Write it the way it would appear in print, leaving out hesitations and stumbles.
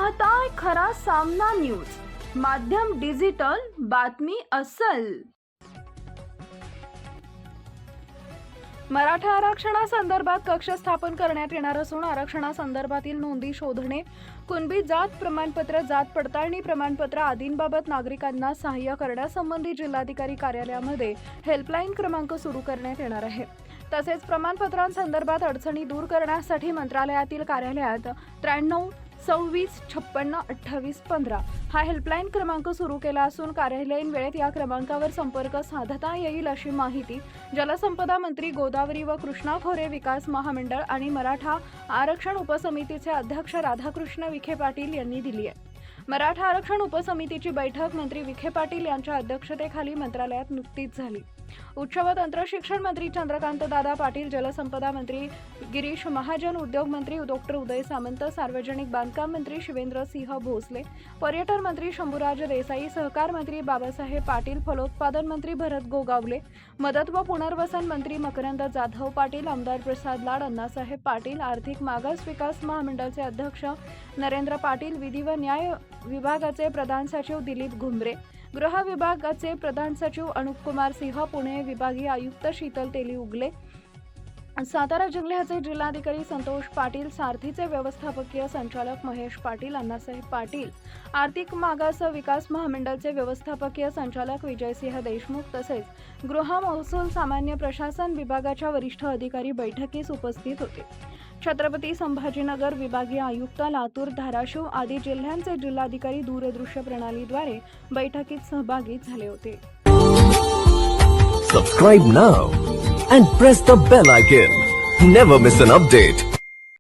पाहताय खरा सामना न्यूज, माध्यम डिजिटल, बातमी अस्सल। मराठा आरक्षणासंदर्भात कक्ष स्थापन करण्यात येणार असून आरक्षणासंदर्भातील नोंदी शोधणे, कुणबी जात प्रमाणपत्र, जात पडताळणी प्रमाणपत्र आदींबाबत नागरिकांना सहाय्य करण्यासंबंधी जिल्हाधिकारी कार्यालयामध्ये हेल्पलाईन क्रमांक सुरू करण्यात येणार आहे। तसेच प्रमाणपत्रांसंदर्भात अडचणी दूर करण्यासाठी मंत्रालयातील कार्यालयात 93 26 56 28 15 हा हेल्पलाईन क्रमांक सुरू केला असून कार्यालयीन वेळेत या क्रमांकावर संपर्क साधता येईल अशी माहिती जलसंपदा मंत्री गोदावरी व कृष्णा खोरे विकास महामंडळ आणि मराठा आरक्षण उपसमितीचे अध्यक्ष राधाकृष्ण विखे पाटील यांनी दिली आहे। मराठा आरक्षण उपसमितीची बैठक मंत्री विखे पाटील यांच्या अध्यक्षतेखाली मंत्रालयात नुकतीच झाली। उच्च व तंत्र शिक्षण मंत्री चंद्रकांत दादा पाटील, जलसंपदा मंत्री गिरीश महाजन, उद्योग मंत्री डॉक्टर उदय सामंत, सार्वजनिक बांधकाम मंत्री शिवेंद्र सिंह भोसले, पर्यटन मंत्री शंभूराज देसाई, सहकार मंत्री बाबासाहेब पाटील, फलोत्पादन मंत्री भरत गोगावले, मदत व पुनर्वसन मंत्री मकरंद जाधव पाटील, आमदार प्रसाद लाड, अण्णासाहेब पाटील, आर्थिक मागास विकास महामंडळाचे अध्यक्ष नरेंद्र पाटील, विधी व न्याय विभागाचे प्रधान सचिव दिलीप घुमरे, गृह विभागाचे प्रधान सचिव अनुप कुमार सिंह, पुणे विभागीय आयुक्त शीतल तेली उगले, सातारा जिल्ह्याचे जिल्हाधिकारी संतोष पाटील, सारथीचे व्यवस्थापकीय संचालक महेश पाटील, अण्णासाहेब पाटील, आर्थिक मागास विकास महामंडळाचे व्यवस्थापकीय संचालक विजयसिंह देशमुख तसेच गृह महसूल सामान्य प्रशासन विभागाच्या वरिष्ठ अधिकारी बैठकीस उपस्थित होते। छत्रपती संभाजीनगर विभागीय आयुक्त, लातूर, धाराशिव आदी जिल्ह्यांचे जिल्हाधिकारी दूरदृश्य प्रणालीद्वारे बैठकीत सहभागी झाले होते। Subscribe now and press the bell icon. Never miss an update.